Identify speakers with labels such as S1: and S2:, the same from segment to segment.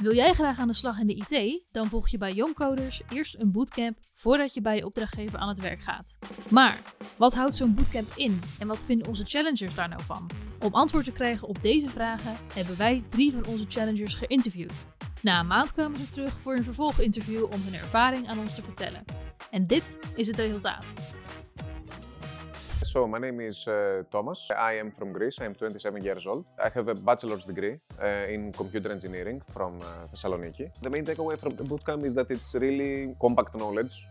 S1: Wil jij graag aan de slag in de IT? Dan volg je bij Young Coders eerst een bootcamp voordat je bij je opdrachtgever aan het werk gaat. Maar wat houdt zo'n bootcamp in en wat vinden onze challengers daar nou van? Om antwoord te krijgen op deze vragen hebben wij 3 van onze challengers geïnterviewd. Na een maand kwamen ze terug voor een vervolginterview om hun ervaring aan ons te vertellen. En dit is het resultaat.
S2: So my name is Thomas. I am from Greece. I am 27 years old. I have a bachelor's degree in computer engineering from Thessaloniki. The main takeaway from the bootcamp is that it's really compact knowledge,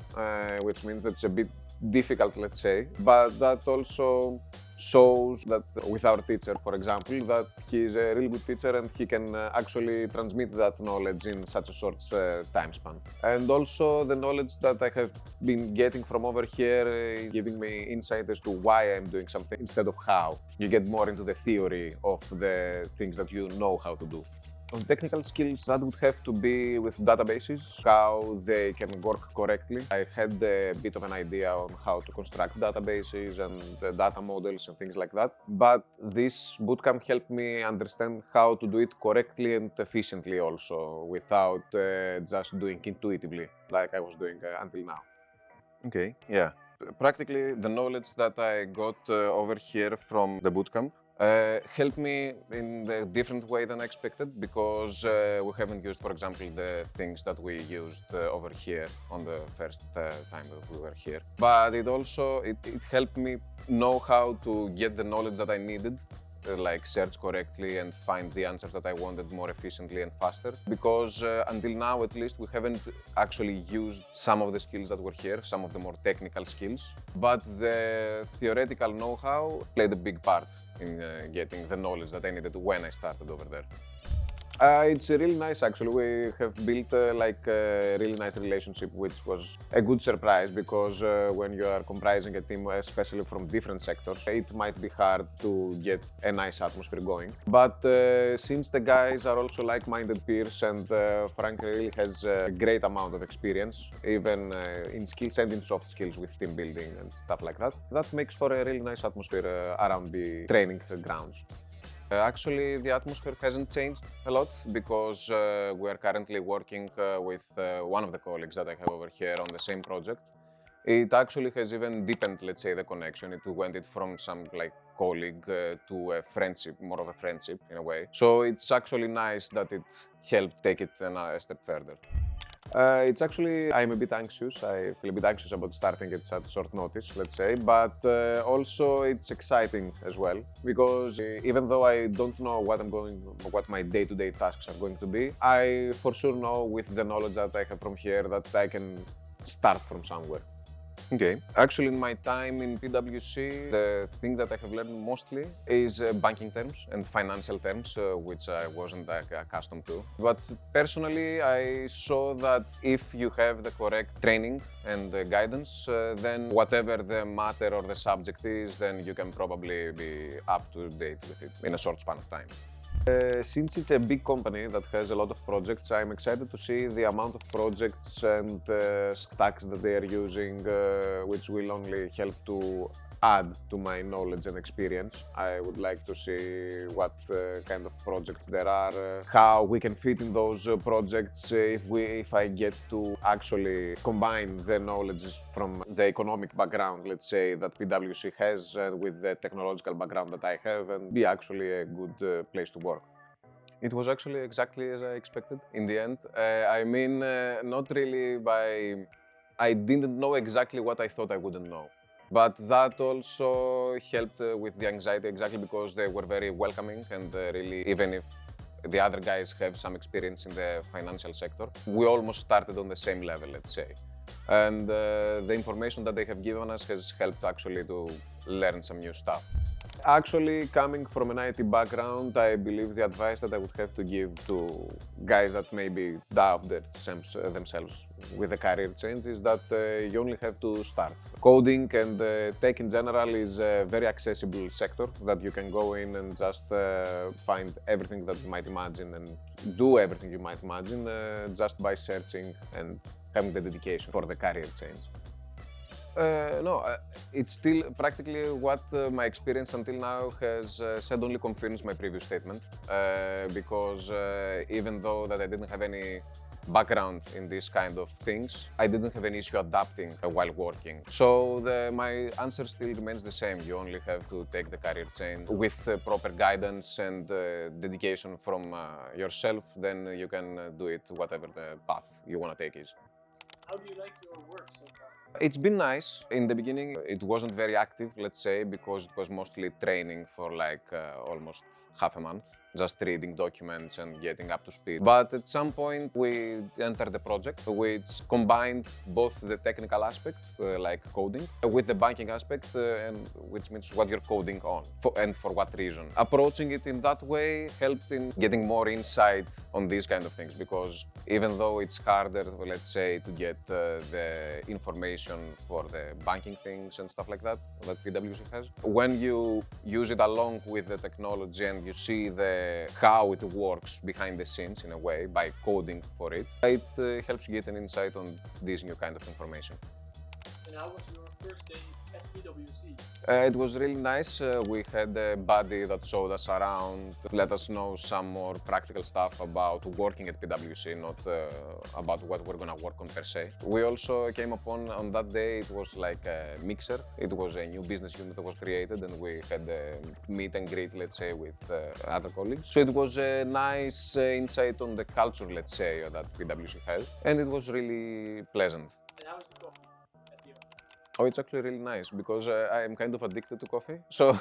S2: which means that it's a bit difficult, let's say, but that also shows that with our teacher, for example, that he is a really good teacher and he can actually transmit that knowledge in such a short time span. And also the knowledge that I have been getting from over here is giving me insight as to why I'm doing something instead of how. You get more into the theory of the things that you know how to do. On technical skills, that would have to be with databases, how they can work correctly. I had a bit of an idea on how to construct databases and data models and things like that. But this bootcamp helped me understand how to do it correctly and efficiently also, without just doing intuitively, like I was doing until now. Okay, yeah. Practically, the knowledge that I got over here from the bootcamp helped me in a different way than I expected, because we haven't used, for example, the things that we used over here on the first time that we were here. But it also it helped me know how to get the knowledge that I needed, like search correctly and find the answers that I wanted more efficiently and faster. Because until now, at least, we haven't actually used some of the skills that were here, some of the more technical skills. But the theoretical know-how played a big part in getting the knowledge that I needed when I started over there. It's really nice, actually. We have built like a really nice relationship, which was a good surprise, because when you are comprising a team, especially from different sectors, it might be hard to get a nice atmosphere going. But since the guys are also like-minded peers, and Frank really has a great amount of experience, even in skills and in soft skills with team building and stuff like that, that makes for a really nice atmosphere around the training grounds. Actually, the atmosphere hasn't changed a lot, because we are currently working with one of the colleagues that I have over here on the same project. It actually has even deepened, let's say, the connection. It went from some like colleague to a friendship, more of a friendship in a way. So it's actually nice that it helped take it a step further. It's actually, I'm a bit anxious. I feel a bit anxious about starting at such short notice, let's say, but also it's exciting as well, because even though I don't know what my day-to-day tasks are going to be, I for sure know with the knowledge that I have from here that I can start from somewhere. Okay. Actually, in my time in PwC, the thing that I have learned mostly is banking terms and financial terms, which I wasn't accustomed to. But personally, I saw that if you have the correct training and guidance, then whatever the matter or the subject is, then you can probably be up to date with it in a short span of time. Since it's a big company that has a lot of projects, I'm excited to see the amount of projects and stacks that they are using, which will only help to add to my knowledge and experience. I would like to see what kind of projects there are, how we can fit in those projects, if I get to actually combine the knowledge from the economic background, let's say, that PwC has with the technological background that I have, and be actually a good place to work. It was actually exactly as I expected in the end. I mean, not really I didn't know exactly what I thought I wouldn't know. But that also helped with the anxiety, exactly because they were very welcoming, and really, even if the other guys have some experience in the financial sector, we almost started on the same level, let's say. And the information that they have given us has helped actually to learn some new stuff. Actually, coming from an IT background, I believe the advice that I would have to give to guys that maybe doubt themselves with the career change is that you only have to start. Coding and tech in general is a very accessible sector that you can go in and just find everything that you might imagine and do everything you might imagine just by searching and having the dedication for the career change. No, it's still practically what my experience until now has said only confirms my previous statement. Because even though that I didn't have any background in these kind of things, I didn't have any issue adapting while working. So my answer still remains the same. You only have to take the career change with proper guidance and dedication from yourself, then you can do it whatever the path you want to take is.
S3: How do you like your work so far?
S2: It's been nice. In the beginning, it wasn't very active, let's say, because it was mostly training for like almost half a month, just reading documents and getting up to speed. But at some point, we entered the project, which combined both the technical aspect, like coding, with the banking aspect, and which means what you're coding on and for what reason. Approaching it in that way helped in getting more insight on these kind of things, because even though it's harder, let's say, to get the information for the banking things and stuff like that PwC has, when you use it along with the technology and you see how it works behind the scenes in a way by coding for it, it helps you get an insight on this new kind of information.
S3: And how was your first day at PwC?
S2: It was really nice. We had a buddy that showed us around, let us know some more practical stuff about working at PwC, not about what we're going to work on per se. We also came upon, on that day, it was like a mixer. It was a new business unit that was created, and we had a meet and greet, let's say, with other colleagues. So it was a nice insight on the culture, let's say, that PwC has, and it was really pleasant.
S3: And how is the coffee at the office?
S2: Oh, it's actually really nice because I am kind of addicted to coffee. So,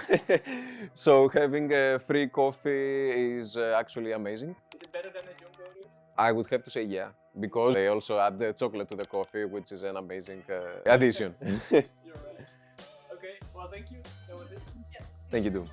S2: so having free coffee is actually amazing.
S3: Is it better than at Young Coders?
S2: I would have to say yeah, because they also add the chocolate to the coffee, which is an amazing addition.
S3: You're right. Okay, well, thank you. That was it.
S1: Yes.
S2: Thank you, too.